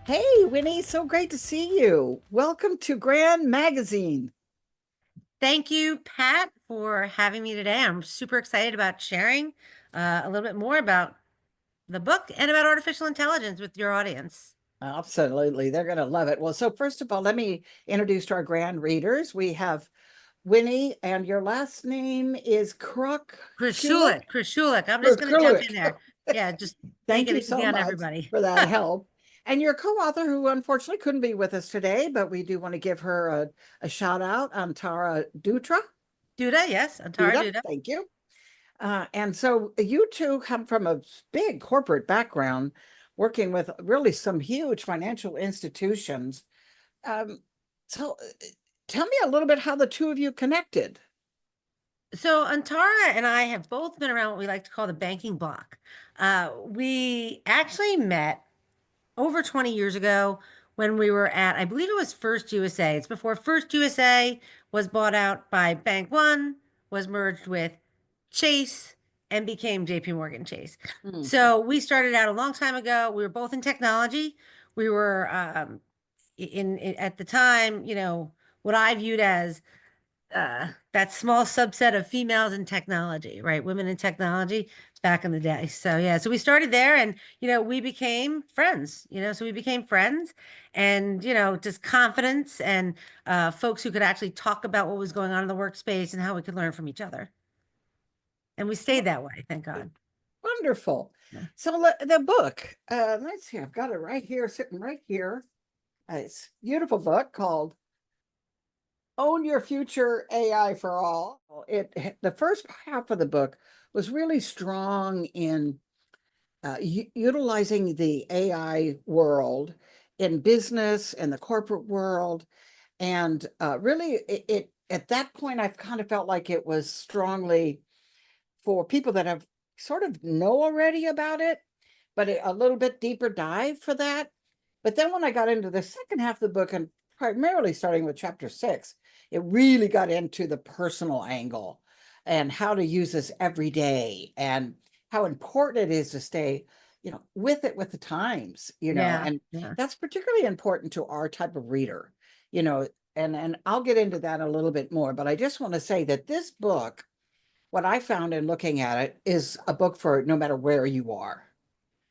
Hey, Winnie, so great to see you. Welcome to Grand Magazine. Thank you, Pat, for having me today. I'm super excited about sharing a little bit more about the book and about artificial intelligence with your audience. Absolutely, they're going to love it. Well, so first of all, let me introduce to our grand readers. We have Winnie, and your last name is Kroculick. Kroculick. I'm just going to jump Kroculick. in there. Yeah, just make Thank you it easy so on much everybody. for that help. And your co-author, who unfortunately couldn't be with us today, but we do want to give her a shout out, Antara Dutra. Dutta, yes, Antara Duda, Dutta. thank you. And so you two come from a big corporate background, working with really some huge financial institutions. Um, so tell me a little bit how the two of you connected. So Antara and I have both been around what we like to call the banking block. We actually met over 20 years ago when we were at, I believe it was First USA. It's before First USA was bought out by Bank One, was merged with Chase, and became JP Morgan Chase. Hmm. So we started out a long time ago. We were both in technology. We were at the time, what I viewed as that small subset of females in technology, right? Women in technology back in the day. So yeah, so we started there and we became friends, so we became friends and just confidence and folks who could actually talk about what was going on in the workspace and how we could learn from each other. And we stayed that way, thank God. Wonderful. Yeah. So the book, let's see, I've got it right here, sitting right here. It's a beautiful book called Own Your Future AI for All. The first half of the book was really strong in utilizing the AI world in business and the corporate world. And really, it at that point, I've kind of felt like it was strongly for people that have sort of know already about it, but a little bit deeper dive for that. But then when I got into the second half of the book, and primarily starting with chapter 6, it really got into the personal angle and how to use this every day and how important it is to stay, with it with the times, Yeah, and yeah. that's particularly important to our type of reader, you know, and I'll get into that a little bit more, but I just want to say that this book, what I found in looking at it, is a book for no matter where you are.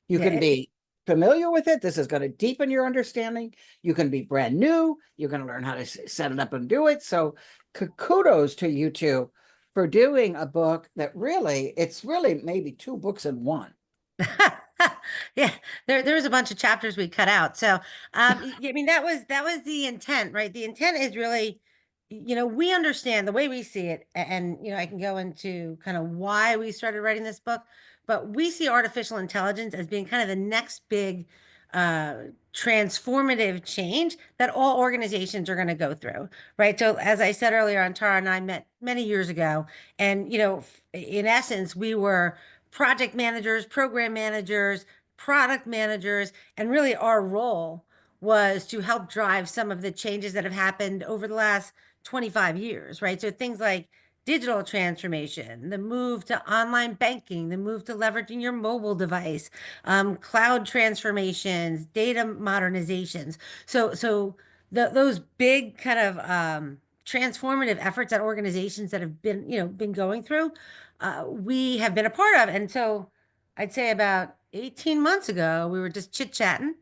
You Yeah, can be familiar with it. This is going to deepen your understanding. You can be brand new. You're going to learn how to set it up and do it. So kudos to you two for doing a book that it's really maybe two books in one. Yeah, there was a bunch of chapters we cut out. So, I mean, that was the intent, right? The intent is really, we understand the way we see it, and I can go into kind of why we started writing this book, but we see artificial intelligence as being kind of the next big uh transformative change that all organizations are going to go through, right? So as I said earlier, Antara and I met many years ago, and in essence, we were project managers, program managers, product managers, and really our role was to help drive some of the changes that have happened over the last 25 years, right? So things like digital transformation, the move to online banking, the move to leveraging your mobile device, cloud transformations, data modernizations. So those big kind of transformative efforts that organizations that have been going through, we have been a part of. And so I'd say about 18 months ago, we were just chit-chatting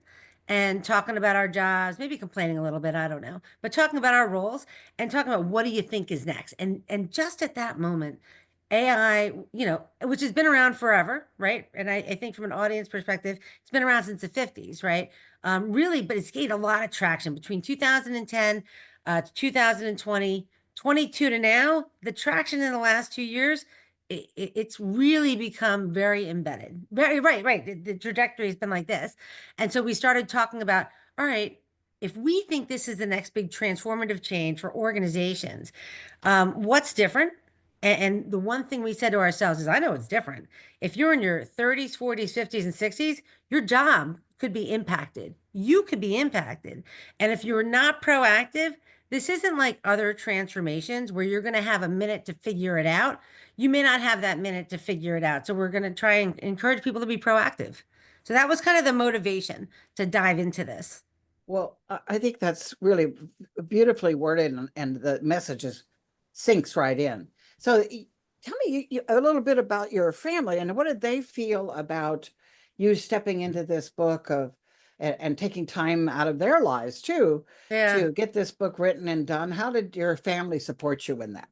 and talking about our jobs, maybe complaining a little bit, I don't know, but talking about our roles and talking about what do you think is next. And just at that moment, AI, which has been around forever, right? And I think from an audience perspective, it's been around since the 50s, right? Really, but it's gained a lot of traction between 2010 to 2020, 22 to now. The traction in the last 2 years, it's really become very embedded. Very right, right. The trajectory has been like this. And so we started talking about, all right, if we think this is the next big transformative change for organizations, what's different? And the one thing we said to ourselves is, I know it's different. If you're in your 30s, 40s, 50s, and 60s, your job could be impacted. You could be impacted. And if you're not proactive, this isn't like other transformations where you're going to have a minute to figure it out. You may not have that minute to figure it out. So we're going to try and encourage people to be proactive. So that was kind of the motivation to dive into this. Well, I think that's really beautifully worded, and the message is sinks right in. So tell me a little bit about your family, and what did they feel about you stepping into this book of and taking time out of their lives too Yeah. to get this book written and done? How did your family support you in that?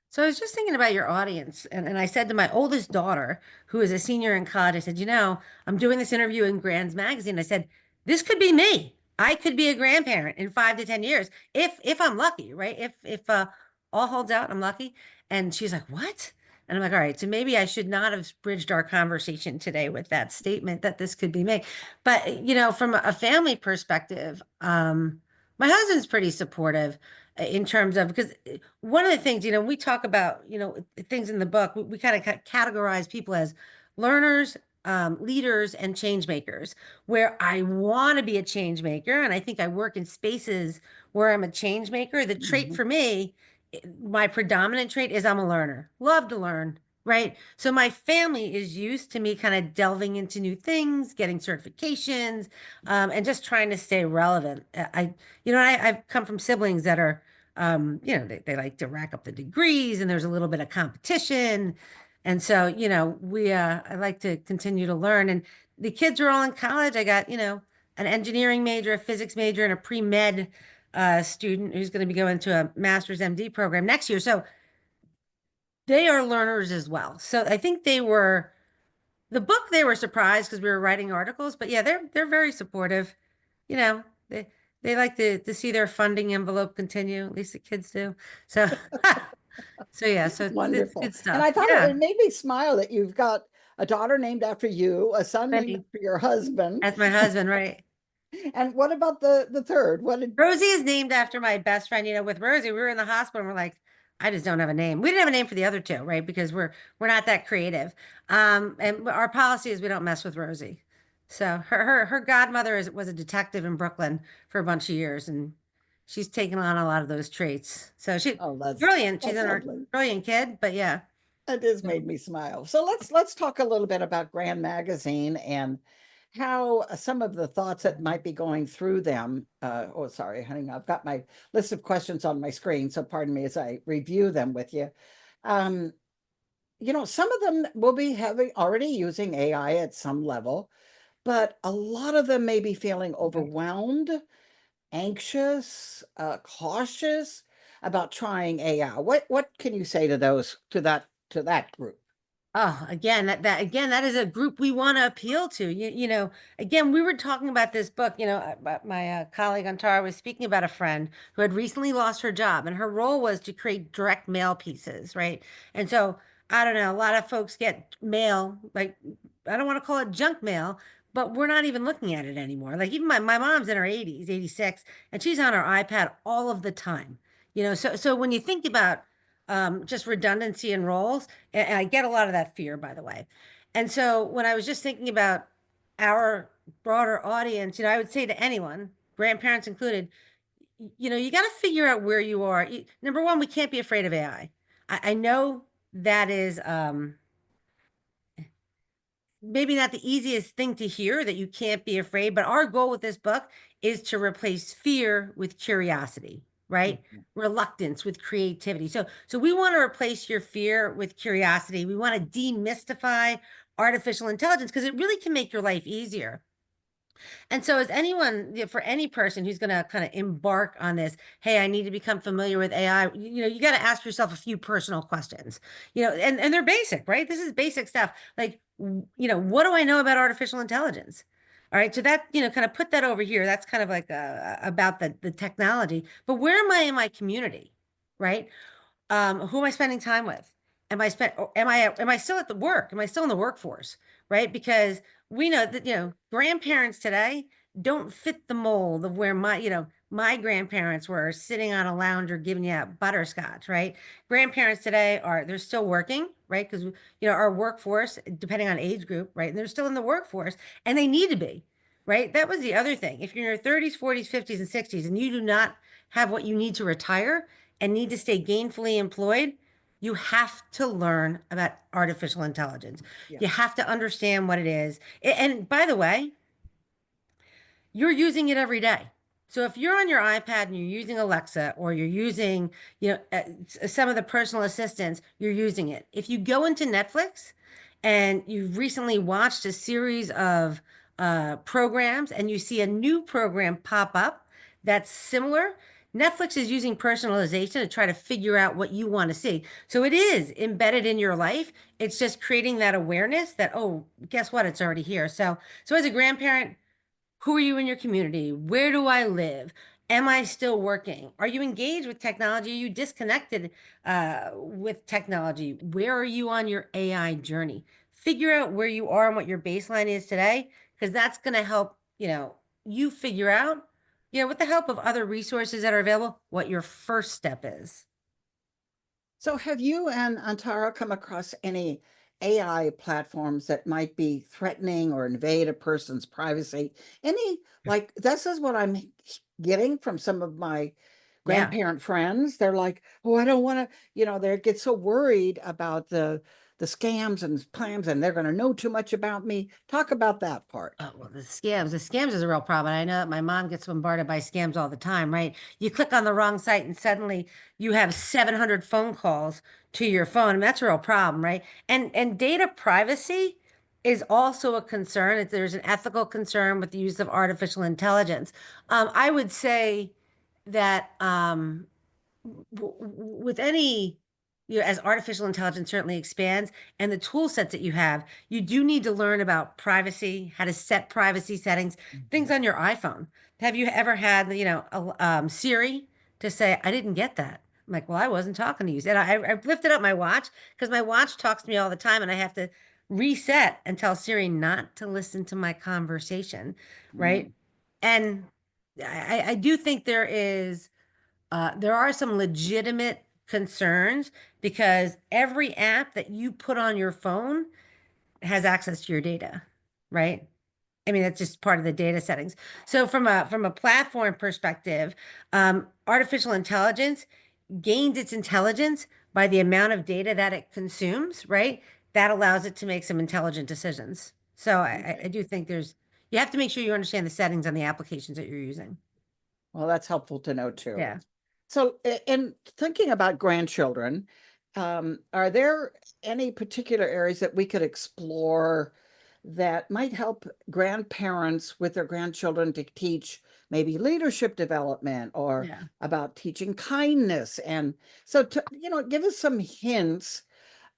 So I was just thinking about your audience, and I said to my oldest daughter, who is a senior in college, I said, I'm doing this interview in Grand's magazine. I said, this could be me. I could be a grandparent in 5 to 10 years if I'm lucky, right? If all holds out, I'm lucky. And she's like, what? And I'm like, all right, so maybe I should not have bridged our conversation today with that statement that this could be me. But from a family perspective, my husband's pretty supportive in terms of because one of the things, we talk about, things in the book, we kind of categorize people as learners, leaders, and change makers, where I want to be a change maker. And I think I work in spaces where I'm a change maker. The trait Mhm. for me, my predominant trait is I'm a learner, love to learn. Right. So my family is used to me kind of delving into new things, getting certifications, and just trying to stay relevant. I've come from siblings that are they like to rack up the degrees and there's a little bit of competition. And so, I like to continue to learn. And the kids are all in college. I got, an engineering major, a physics major, and a pre-med student who's going to be going to a master's MD program next year. So they are learners as well. So I think the book, they were surprised because we were writing articles, but yeah, they're very supportive. You know, they like to see their funding envelope continue. At least the kids do. So so yeah, so it's Wonderful. good And I stuff. thought Yeah. it made me smile that you've got a daughter named after you, a son named Winnie, after your husband. that's my husband, right? And what about the third? What did Rosie is named after my best friend. With Rosie, we were in the hospital and we're like, I just don't have a name. We didn't have a name for the other two, right? Because we're not that creative. And our policy is we don't mess with Rosie. So her godmother was a detective in Brooklyn for a bunch of years, and she's taken on a lot of those traits. So she oh, brilliant. She's that's a lovely. brilliant kid, but yeah. It has made me smile. So let's talk a little bit about Grand Magazine and how some of the thoughts that might be going through them. Oh, sorry, honey, I've got my list of questions on my screen, so pardon me as I review them with you. Um, some of them will be having already using AI at some level, but a lot of them may be feeling overwhelmed, anxious, cautious about trying AI. What can you say to those to that group? Oh, again, that is a group we want to appeal to. Again, we were talking about this book. My colleague Antara was speaking about a friend who had recently lost her job, and her role was to create direct mail pieces, right? And so I don't know, a lot of folks get mail, like I don't want to call it junk mail, but we're not even looking at it anymore. Like even my mom's in her 80s, 86, and she's on her iPad all of the time. So when you think about just redundancy in roles, and I get a lot of that fear, by the way. And so when I was just thinking about our broader audience, I would say to anyone, grandparents included, you got to figure out where you are. Number one, we can't be afraid of AI. I know that is maybe not the easiest thing to hear, that you can't be afraid, but our goal with this book is to replace fear with curiosity, right? Mhm. Reluctance with creativity. So we want to replace your fear with curiosity. We want to demystify artificial intelligence because it really can make your life easier. And so, as anyone, for any person who's going to kind of embark on this, hey, I need to become familiar with AI, you got to ask yourself a few personal questions, and they're basic, right? This is basic stuff. Like, what do I know about artificial intelligence? All right. So that, kind of put that over here. That's kind of like about the technology. But where am I in my community? Right? Who am I spending time with? Am I still at the work? Am I still in the workforce? Right? Because we know that, grandparents today don't fit the mold of where my grandparents were sitting on a lounger giving you butterscotch, right? Grandparents today they're still working, right? Because our workforce, depending on age group, right? And they're still in the workforce and they need to be, right? That was the other thing. If you're in your 30s, 40s, 50s, and 60s, and you do not have what you need to retire, and need to stay gainfully employed, you have to learn about artificial intelligence. You Yes. have to understand what it is. And by the way, you're using it every day. So if you're on your iPad and you're using Alexa or you're using, some of the personal assistants, you're using it. If you go into Netflix and you've recently watched a series of programs and you see a new program pop up that's similar, Netflix is using personalization to try to figure out what you want to see. So it is embedded in your life. It's just creating that awareness that, oh, guess what? It's already here. So as a grandparent, who are you in your community? Where do I live? Am I still working? Are you engaged with technology? Are you disconnected with technology? Where are you on your AI journey? Figure out where you are and what your baseline is today, because that's going to help, you figure out, with the help of other resources that are available, what your first step is. So have you and Antara come across any AI platforms that might be threatening or invade a person's privacy? Any, like, this is what I'm getting from some of my Yeah. grandparent friends. They're like, oh, I don't want to, they get so worried about the scams and plans, and they're going to know too much about me. Talk about that part. Oh, well, the scams is a real problem. I know that my mom gets bombarded by scams all the time, right? You click on the wrong site and suddenly you have 700 phone calls to your phone. And that's a real problem, right? And data privacy is also a concern. There's an ethical concern with the use of artificial intelligence. I would say that with any, as artificial intelligence certainly expands and the tool sets that you have, you do need to learn about privacy, how to set privacy settings, things Mhm. on your iPhone. Have you ever had, Siri to say, I didn't get that? I'm like, well, I wasn't talking to you. And I lifted up my watch because my watch talks to me all the time and I have to reset and tell Siri not to listen to my conversation, right? Mm. And I do think there are some legitimate concerns because every app that you put on your phone has access to your data, right? I mean, that's just part of the data settings. So from a platform perspective, artificial intelligence gains its intelligence by the amount of data that it consumes, right? That allows it to make some intelligent decisions. So I Okay. do think you have to make sure you understand the settings on the applications that you're using. Well, that's helpful to know too. Yeah. So, in thinking about grandchildren, are there any particular areas that we could explore that might help grandparents with their grandchildren to teach maybe leadership development or Yeah. about teaching kindness? And so, give us some hints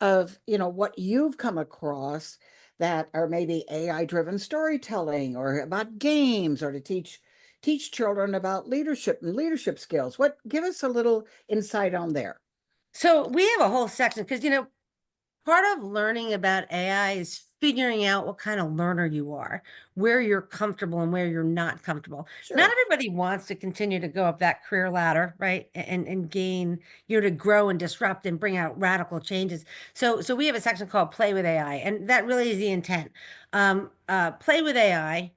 of, what you've come across that are maybe AI driven storytelling or about games or to teach children about leadership and leadership skills. What give us a little insight on there? So we have a whole section because, part of learning about AI is figuring out what kind of learner you are, where you're comfortable and where you're not comfortable. Not Sure. everybody wants to continue to go up that career ladder, right? And gain, to grow and disrupt and bring out radical changes. So we have a section called Play with AI, and that really is the intent. Play with AI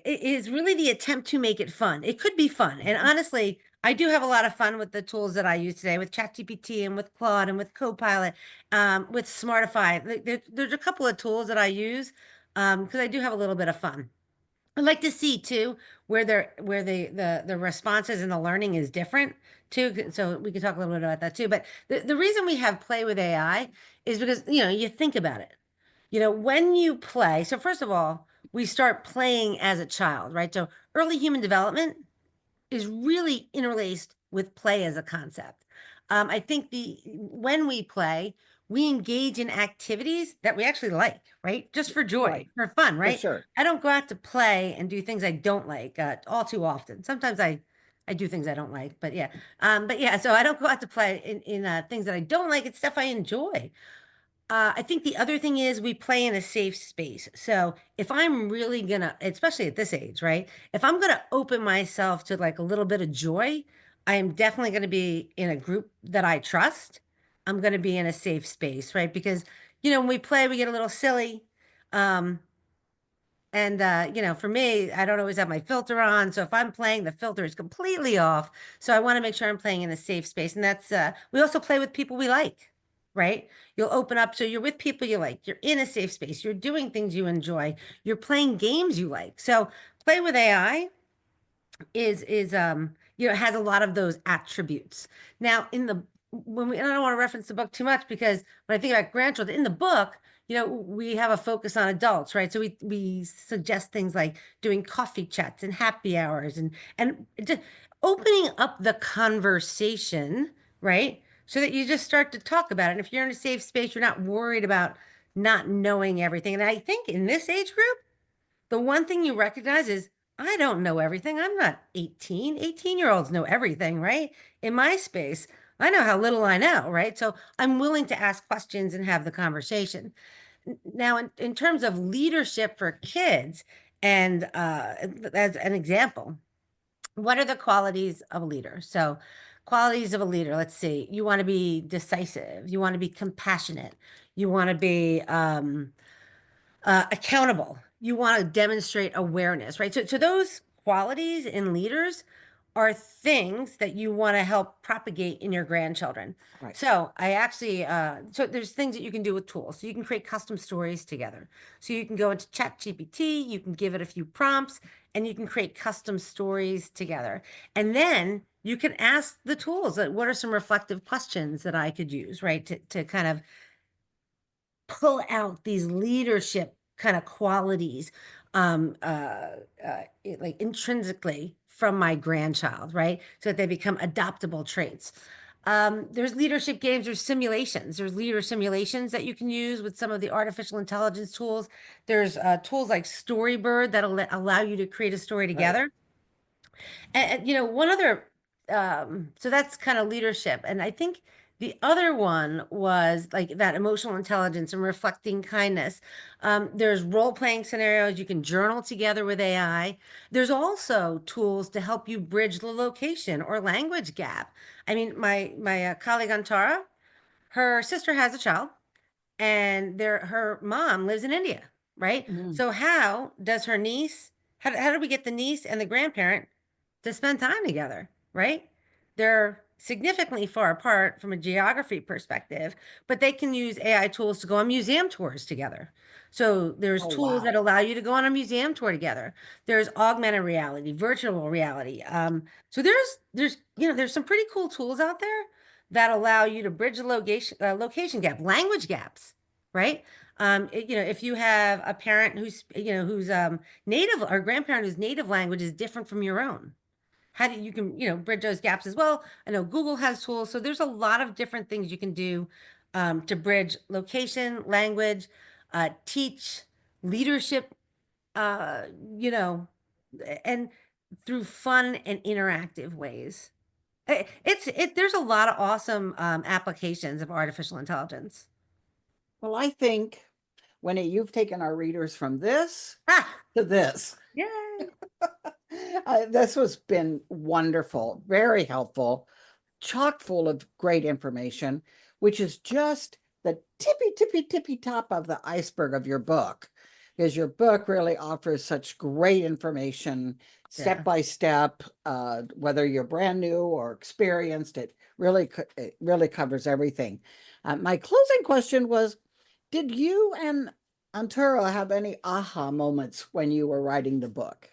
is really the attempt to make it fun. It could be fun. And Mhm. honestly, I do have a lot of fun with the tools that I use today with ChatGPT and with Claude and with Copilot, with Smartify. There's a couple of tools that I use because I do have a little bit of fun. I like to see too where the responses and the learning is different too. So we can talk a little bit about that too. But the reason we have play with AI is because you think about it. When you play, so first of all, we start playing as a child, right? So early human development is really interlaced with play as a concept. I think the when we play, we engage in activities that we actually like, right? Just for joy, Right, for fun, for right? sure. I don't go out to play and do things I don't like all too often. Sometimes I do things I don't like, but yeah, So I don't go out to play in things that I don't like. It's stuff I enjoy. I think the other thing is we play in a safe space. So if I'm really gonna, especially at this age, right? If I'm gonna open myself to like a little bit of joy, I am definitely gonna be in a group that I trust. I'm gonna be in a safe space, right? Because when we play, we get a little silly. Um, and for me, I don't always have my filter on. So if I'm playing, the filter is completely off. So I want to make sure I'm playing in a safe space. And that's we also play with people we like, right? You'll open up so you're with people you like. You're in a safe space. You're doing things you enjoy. You're playing games you like. So play with AI. has a lot of those attributes. Now, in the when we, and I don't want to reference the book too much because when I think about grandchildren in the book, we have a focus on adults, right? So we suggest things like doing coffee chats and happy hours and just opening up the conversation, right? So that you just start to talk about it. And if you're in a safe space, you're not worried about not knowing everything. And I think in this age group, the one thing you recognize is I don't know everything. I'm not 18. 18-year-olds know everything, right? In my space, I know how little I know, right? So I'm willing to ask questions and have the conversation. Now, in terms of leadership for kids, and as an example, what are the qualities of a leader? So, qualities of a leader, let's see, you want to be decisive, you want to be compassionate, you want to be accountable. You want to demonstrate awareness, right? So those qualities in leaders are things that you want to help propagate in your grandchildren. Right. So I actually, so there's things that you can do with tools. So you can create custom stories together. So you can go into Chat GPT, you can give it a few prompts, and you can create custom stories together. And then you can ask the tools, what are some reflective questions that I could use, right? To kind of pull out these leadership kind of qualities like intrinsically from my grandchild, right? So that they become adoptable traits. There's leadership games, there's leader simulations that you can use with some of the artificial intelligence tools. There's tools like Storybird that'll allow you to create a story Right. together. And one other, so that's kind of leadership. And I think the other one was like that emotional intelligence and reflecting kindness. There's role-playing scenarios. You can journal together with AI. There's also tools to help you bridge the location or language gap. I mean, my colleague Antara, her sister has a child and her mom lives in India, right? Mhm. So how do we get the niece and the grandparent to spend time together, right? They're significantly far apart from a geography perspective, but they can use AI tools to go on museum tours together. So there's Oh, tools that wow. allow you to go on a museum tour together. There's augmented reality, virtual reality. So there's some pretty cool tools out there that allow you to bridge the location gap, language gaps, right? If you have a parent who's native or grandparent whose native language is different from your own, how do you can bridge those gaps as well. I know Google has tools, so there's a lot of different things you can do to bridge location, language, teach leadership, uh, you know, and through fun and interactive ways. There's a lot of awesome applications of artificial intelligence. Well, I think, Winnie, you've taken our readers from this Ah, to this. yay. This has been wonderful, very helpful, chock full of great information, which is just the tippy top of the iceberg of your book, because your book really offers such great information, step Yeah. by step, whether you're brand new or experienced, it really covers everything. My closing question was, did you and Antara have any aha moments when you were writing the book?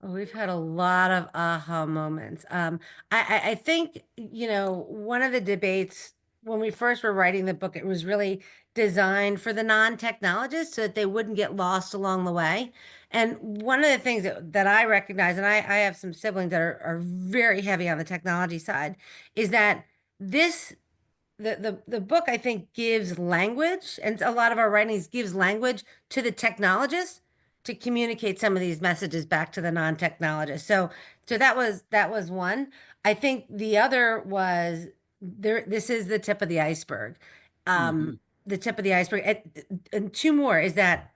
Oh, we've had a lot of aha moments. I think, one of the debates when we first were writing the book, it was really designed for the non-technologists so that they wouldn't get lost along the way. And one of the things that I recognize, and I have some siblings that are very heavy on the technology side, is that this the book I think gives language, and a lot of our writings gives language to the technologists to communicate some of these messages back to the non-technologists. So that was one. I think the other was there. This is the tip of the iceberg. Mhm. The tip of the iceberg, and two more is that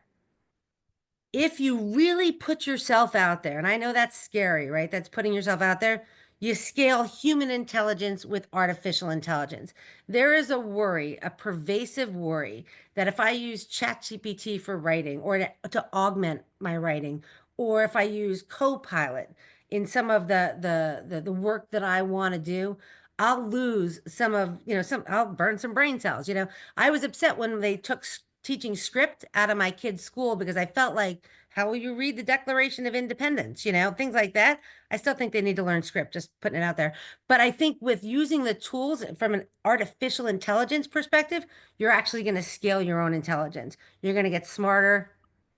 if you really put yourself out there, and I know that's scary, right? That's putting yourself out there. You scale human intelligence with artificial intelligence. There is a worry, a pervasive worry, that if I use ChatGPT for writing or to augment my writing, or if I use Copilot in some of the work that I want to do, I'll lose I'll burn some brain cells. I was upset when they took teaching script out of my kids' school because I felt like How will you read the Declaration of Independence? Things like that. I still think they need to learn script, just putting it out there. But I think with using the tools from an artificial intelligence perspective, you're actually going to scale your own intelligence. You're going to get smarter.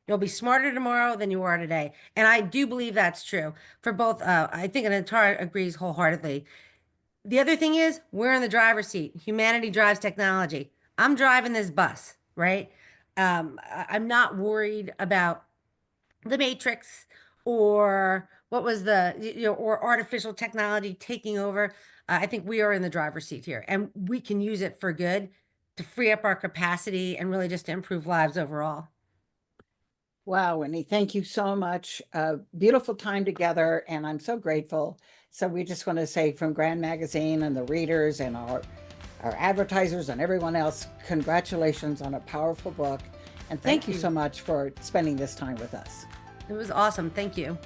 You'll be smarter tomorrow than you are today. And I do believe that's true for both. I think Antara agrees wholeheartedly. The other thing is, we're in the driver's seat. Humanity drives technology. I'm driving this bus, right? I'm not worried about the Matrix or what was or artificial technology taking over. I think we are in the driver's seat here, and we can use it for good to free up our capacity and really just to improve lives overall. Wow, Winnie, thank you so much. Beautiful time together, and I'm so grateful. So we just want to say from Grand Magazine and the readers and our advertisers and everyone else, congratulations on a powerful book. And thank you so much for spending this time with us. It was awesome. Thank you.